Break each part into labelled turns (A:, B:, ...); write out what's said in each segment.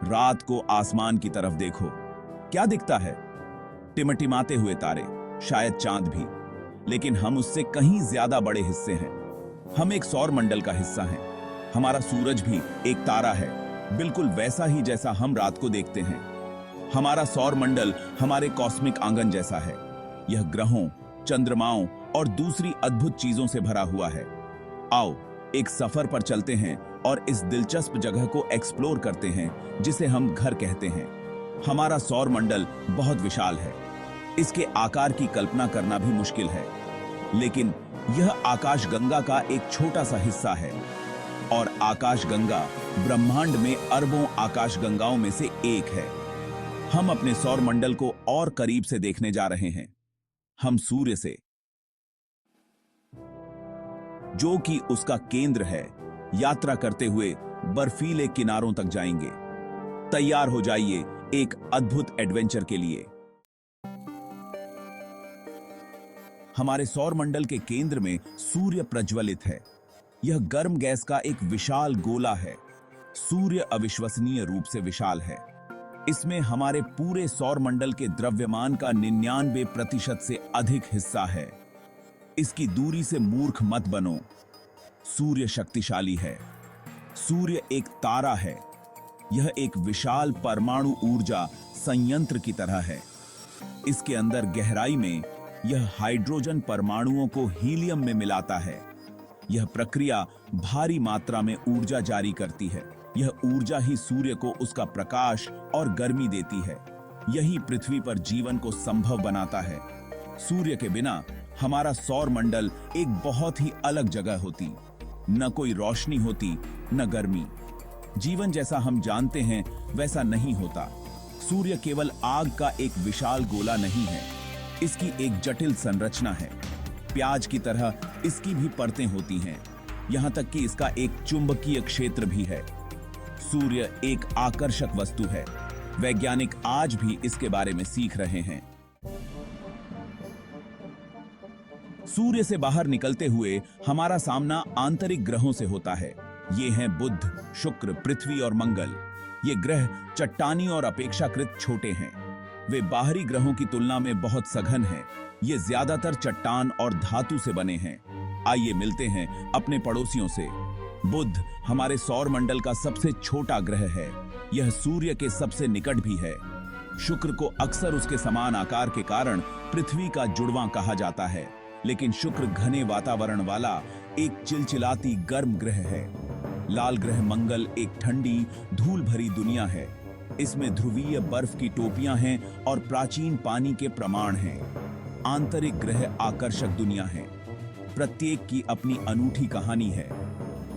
A: रात को आसमान की तरफ देखो, क्या दिखता है? टिमटिमाते हुए तारे, शायद चांद भी, लेकिन हम उससे कहीं ज्यादा बड़े हिस्से हैं। हम एक सौर मंडल का हिस्सा हैं। हमारा सूरज भी एक तारा है, बिल्कुल वैसा ही जैसा हम रात को देखते हैं। हमारा सौर मंडल हमारे कॉस्मिक आंगन जैसा है। यह ग्रहों, चंद्रमाओं और दूसरी अद्भुत चीजों से भरा हुआ है। आओ एक सफर पर चलते हैं और इस दिलचस्प जगह को एक्सप्लोर करते हैं जिसे हम घर कहते हैं। हमारा सौर मंडल बहुत विशाल है। इसके आकार की कल्पना करना भी मुश्किल है, लेकिन यह आकाशगंगा का एक छोटा सा हिस्सा है। और आकाशगंगा ब्रह्मांड में अरबों आकाशगंगाओं में से एक है। हम अपने सौर मंडल को और करीब से देखने जा रहे हैं। हम सूर्य से, जो कि उसका केंद्र है, यात्रा करते हुए बर्फीले किनारों तक जाएंगे। तैयार हो जाइए एक अद्भुत एडवेंचर के लिए। हमारे सौर मंडल के केंद्र में सूर्य प्रज्वलित है। यह गर्म गैस का एक विशाल गोला है। सूर्य अविश्वसनीय रूप से विशाल है। इसमें हमारे पूरे सौर मंडल के द्रव्यमान का 99% से अधिक हिस्सा है। इसकी दूरी से मूर्ख मत बनो। सूर्य शक्तिशाली है। सूर्य एक तारा है। यह एक विशाल परमाणु ऊर्जा संयंत्र की तरह है। इसके अंदर गहराई में यह हाइड्रोजन परमाणुओं को हीलियम में मिलाता है। यह प्रक्रिया भारी मात्रा में ऊर्जा जारी करती है। यह ऊर्जा ही सूर्य को उसका प्रकाश और गर्मी देती है। यही पृथ्वी पर जीवन को संभव बनाता है। सूर्य के बिना हमारा सौर मंडल एक बहुत ही अलग जगह होती। न कोई रोशनी होती, न गर्मी। जीवन जैसा हम जानते हैं वैसा नहीं होता। सूर्य केवल आग का एक विशाल गोला नहीं है, इसकी एक जटिल संरचना है। प्याज की तरह इसकी भी परतें होती हैं, यहां तक कि इसका एक चुंबकीय क्षेत्र भी है। सूर्य एक आकर्षक वस्तु है। वैज्ञानिक आज भी इसके बारे में सीख रहे हैं। सूर्य से बाहर निकलते हुए हमारा सामना आंतरिक ग्रहों से होता है। ये हैं बुध, शुक्र, पृथ्वी और मंगल। ये ग्रह चट्टानी और अपेक्षाकृत छोटे हैं। वे बाहरी ग्रहों की तुलना में बहुत सघन हैं। ये ज्यादातर चट्टान और धातु से बने हैं। आइए मिलते हैं अपने पड़ोसियों से। बुध हमारे सौर मंडल का सबसे छोटा ग्रह है। यह सूर्य के सबसे निकट भी है। शुक्र को अक्सर उसके समान आकार के कारण पृथ्वी का जुड़वां कहा जाता है, लेकिन शुक्र घने वातावरण वाला एक चिलचिलाती गर्म ग्रह है। लाल ग्रह मंगल एक ठंडी, धूल भरी दुनिया है। इसमें ध्रुवीय बर्फ की टोपियां हैं और प्राचीन पानी के प्रमाण हैं। आंतरिक ग्रह आकर्षक दुनिया है। प्रत्येक की अपनी अनूठी कहानी है।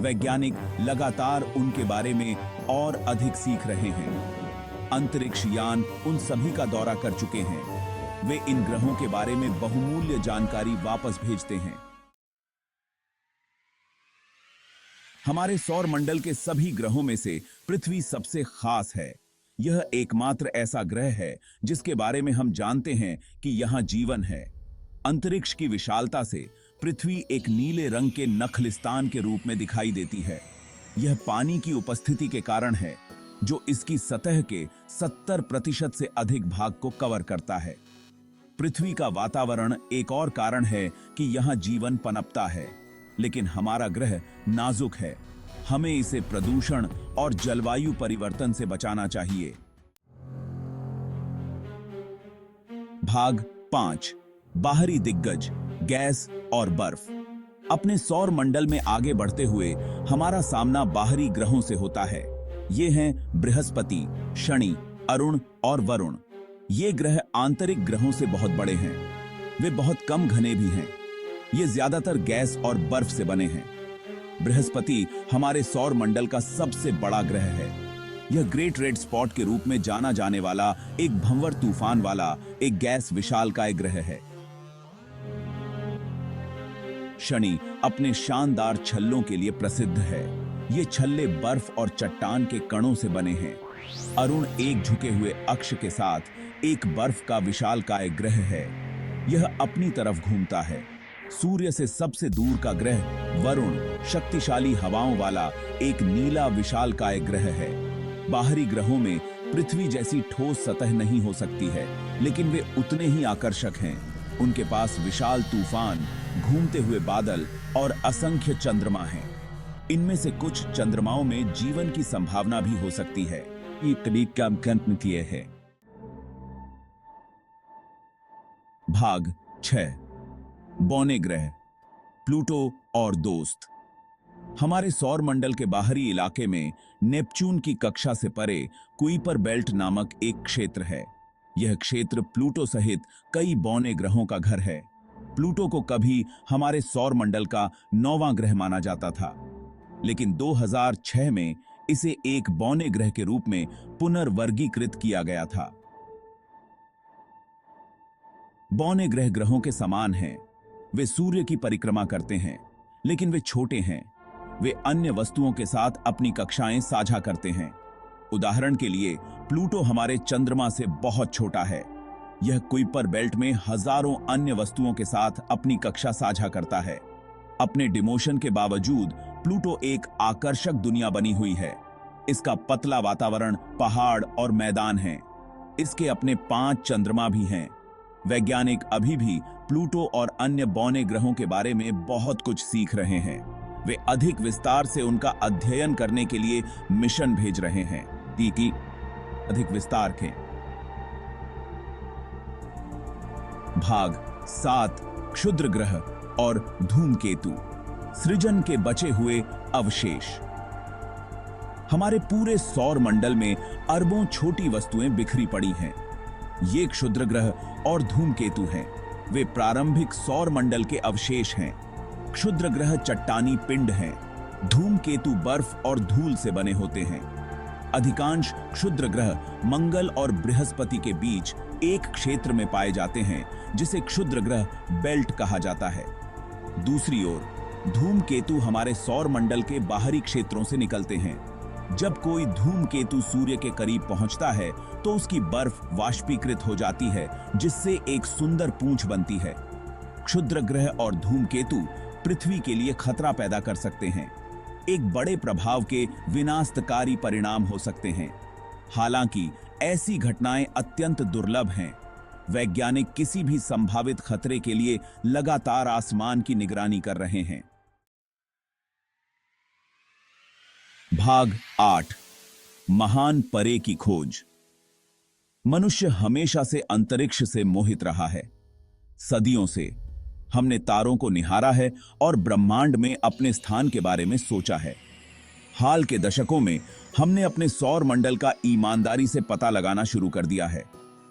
A: वैज्ञानिक लगातार उनके बारे में और अधिक सीख रहे हैं। अंतरिक्ष यान उन सभी का दौरा कर चुके हैं। वे इन ग्रहों के बारे में बहुमूल्य जानकारी वापस भेजते हैं। हमारे सौर मंडल के सभी ग्रहों में से पृथ्वी सबसे खास है। यह एकमात्र ऐसा ग्रह है जिसके बारे में हम जानते हैं कि यहां जीवन है। अंतरिक्ष की विशालता से पृथ्वी एक नीले रंग के नखलिस्तान के रूप में दिखाई देती है। यह पानी की उपस्थिति के कारण है, जो इसकी सतह के 70% से अधिक भाग को कवर करता है। पृथ्वी का वातावरण एक और कारण है कि यहां जीवन पनपता है, लेकिन हमारा ग्रह नाजुक है। हमें इसे प्रदूषण और जलवायु परिवर्तन से बचाना चाहिए। भाग 5, बाहरी दिग्गज, गैस और बर्फ। अपने सौर मंडल में आगे बढ़ते हुए हमारा सामना बाहरी ग्रहों से होता है। ये हैं बृहस्पति, शनि, अरुण और वरुण। ये ग्रह आंतरिक ग्रहों से बहुत बड़े हैं। वे बहुत कम घने भी हैं। ये ज्यादातर गैस और बर्फ से बने हैं। बृहस्पति हमारे सौर मंडल का सबसे बड़ा ग्रह है। यह ग्रेट रेड स्पॉट के रूप में जाना जाने वाला एक भंवर तूफान वाला एक गैस विशालकाय ग्रह है। शनि अपने शानदार छल्लों के लिए प्रसिद्ध है। ये छल्ले बर्फ और चट्टान के कणों से बने हैं। अरुण एक झुके हुए अक्ष के साथ एक बर्फ का विशालकाय ग्रह है। यह अपनी तरफ घूमता है। सूर्य से सबसे दूर का ग्रह वरुण शक्तिशाली हवाओं वाला एक नीला विशालकाय ग्रह है। बाहरी ग्रहों में पृथ्वी जैसी ठोस सतह नहीं हो सकती है, लेकिन वे उतने ही आकर्षक हैं। उनके पास विशाल तूफान, घूमते हुए बादल और असंख्य चंद्रमा हैं। इनमें से कुछ चंद्रमाओं में जीवन की संभावना भी हो सकती है। ये करीब का गणितीय है। भाग 6। बौने ग्रह, प्लूटो और दोस्त। हमारे सौर मंडल के बाहरी इलाके में नेपच्यून की कक्षा से परे कुइपर बेल्ट नामक एक क्षेत्र है। यह क्षेत्र प्लूटो सहित कई बौने ग्रहों का घर है। प्लूटो को कभी हमारे सौर मंडल का 9वां ग्रह माना जाता था, लेकिन 2006 में इसे एक बौने ग्रह के रूप में पुनर्वर्गीकृत किया गया था। बौने ग्रह ग्रहों के समान हैं। वे सूर्य की परिक्रमा करते हैं, लेकिन वे छोटे हैं। वे अन्य वस्तुओं के साथ अपनी कक्षाएं साझा करते हैं। उदाहरण के लिए, प्लूटो हमारे चंद्रमा से बहुत छोटा है। यह कुइपर बेल्ट में हजारों अन्य वस्तुओं के साथ अपनी कक्षा साझा करता है। अपने डिमोशन के बावजूद प्लूटो एक आकर्षक दुनिया बनी हुई है। इसका पतला वातावरण, पहाड़ और मैदान हैं। इसके अपने 5 चंद्रमा भी हैं। वैज्ञानिक अभी भी प्लूटो और अन्य बौने ग्रहों के बारे में बहुत कुछ सीख रहे हैं। वे अधिक विस्तार से उनका अध्ययन करने के लिए मिशन भेज रहे हैं। कि अधिक विस्तार के भाग 7। क्षुद्र ग्रह और धूमकेतु, सृजन के बचे हुए अवशेष। हमारे पूरे सौर मंडल में अरबों छोटी वस्तुएं बिखरी पड़ी हैं। ये क्षुद्र ग्रह और धूमकेतु हैं। वे प्रारंभिक सौर मंडल के अवशेष हैं। क्षुद्र ग्रह चट्टानी पिंड हैं। धूमकेतु बर्फ और धूल से बने होते हैं। अधिकांश क्षुद्र ग्रह मंगल और बृहस्पति के बीच एक क्षेत्र में पाए जाते हैं, जिसे क्षुद्र ग्रह बेल्ट कहा जाता है। दूसरी ओर, धूमकेतु हमारे सौर मंडल के बाहरी क्षेत्रों से निकलते हैं। जब कोई धूमकेतु सूर्य के करीब पहुंचता है तो उसकी बर्फ वाष्पीकृत हो जाती है, जिससे एक सुंदर पूंछ बनती है। क्षुद्र ग्रह और धूमकेतु पृथ्वी के लिए खतरा पैदा कर सकते हैं। एक बड़े प्रभाव के विनाशकारी परिणाम हो सकते हैं। हालांकि ऐसी घटनाएं अत्यंत दुर्लभ हैं। वैज्ञानिक किसी भी संभावित खतरे के लिए लगातार आसमान की निगरानी कर रहे हैं। भाग 8। महान परे की खोज। मनुष्य हमेशा से अंतरिक्ष से मोहित रहा है। सदियों से हमने तारों को निहारा है और ब्रह्मांड में अपने स्थान के बारे में सोचा है। हाल के दशकों में हमने अपने सौर मंडल का ईमानदारी से पता लगाना शुरू कर दिया है।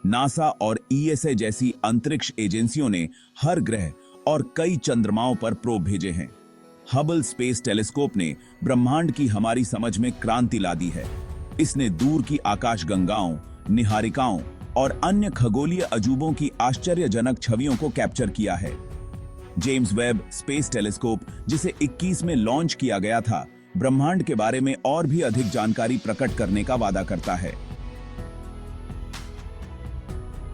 A: नासा और ईएसए जैसी अंतरिक्ष एजेंसियों ने हर ग्रह और कई चंद्रमाओं पर प्रोब भेजे हैं। हबल स्पेस टेलीस्कोप ने ब्रह्मांड की हमारी समझ में क्रांति ला दी है। इसने दूर की आकाशगंगाओं, निहारिकाओं और अन्य खगोलीय अजूबों की आश्चर्यजनक छवियों को कैप्चर किया है। जेम्स वेब स्पेस टेलीस्कोप, जिसे 21 में लॉन्च किया गया था, ब्रह्मांड के बारे में और भी अधिक जानकारी प्रकट करने का वादा करता है।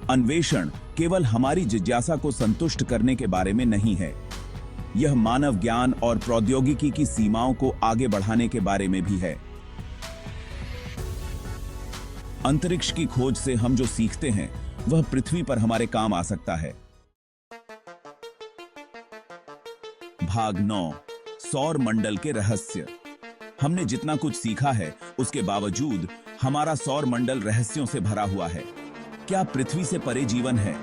A: अन्वेषण केवल हमारी जिज्ञासा को संतुष्ट करने के बारे में नहीं है। यह मानव ज्ञान और प्रौद्योगिकी की सीमाओं को आगे बढ़ाने के बारे में भी है। अंतरिक्ष की खोज से हम जो सीखते हैं, वह पृथ्वी पर हमारे काम आ सकता है। भाग 9। सौर मंडल के रहस्य। हमने जितना कुछ सीखा है, उसके बावजूद हमारा सौर मंडल रहस्यों से भरा हुआ है। क्या पृथ्वी से परे जीवन है?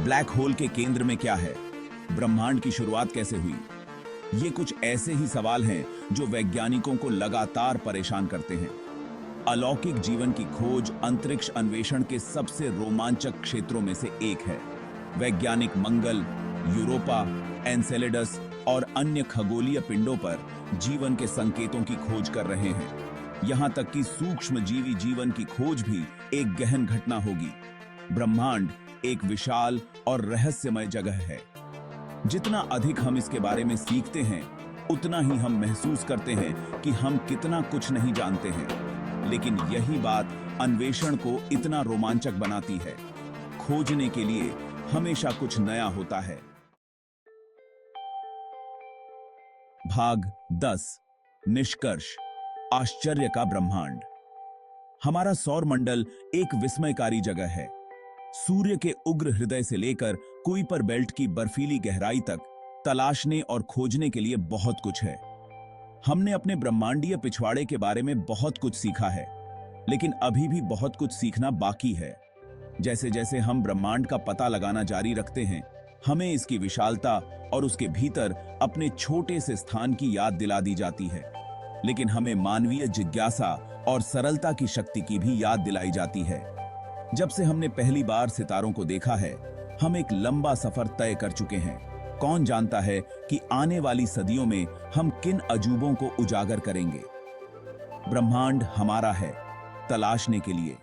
A: ब्लैक होल के केंद्र में क्या है? ब्रह्मांड की शुरुआत कैसे हुई? ये कुछ ऐसे ही सवाल हैं जो वैज्ञानिकों को लगातार परेशान करते हैं। अलौकिक जीवन की खोज अंतरिक्ष अन्वेषण के सबसे रोमांचक क्षेत्रों में से एक है। वैज्ञानिक मंगल, यूरोपा, एनसेलेडस और अन्य खगोलीय पिंडों पर जीवन के संकेतों की खोज कर रहे हैं। यहां तक कि सूक्ष्म जीवी जीवन की खोज भी एक गहन घटना होगी। ब्रह्मांड एक विशाल और रहस्यमय जगह है। जितना अधिक हम इसके बारे में सीखते हैं, उतना ही हम महसूस करते हैं कि हम कितना कुछ नहीं जानते हैं। लेकिन यही बात अन्वेषण को इतना रोमांचक बनाती है। खोजने के लिए हमेशा कुछ नया होता है। भाग 10। निष्कर्ष, आश्चर्य का ब्रह्मांड। हमारा सौर मंडल एक विस्मयकारी जगह है। सूर्य के उग्र हृदय से लेकर कुइपर बेल्ट की बर्फीली गहराई तक तलाशने और खोजने के लिए बहुत कुछ है। हमने अपने ब्रह्मांडीय पिछवाड़े के बारे में बहुत कुछ सीखा है, लेकिन अभी भी बहुत कुछ सीखना बाकी है। जैसे जैसे हम ब्रह्मांड का पता लगाना जारी रखते हैं, हमें इसकी विशालता और उसके भीतर अपने छोटे से स्थान की याद दिला दी जाती है। लेकिन हमें मानवीय जिज्ञासा और सरलता की शक्ति की भी याद दिलाई जाती है। जब से हमने पहली बार सितारों को देखा है, हम एक लंबा सफर तय कर चुके हैं। कौन जानता है कि आने वाली सदियों में हम किन अजूबों को उजागर करेंगे। ब्रह्मांड हमारा है, तलाशने के लिए।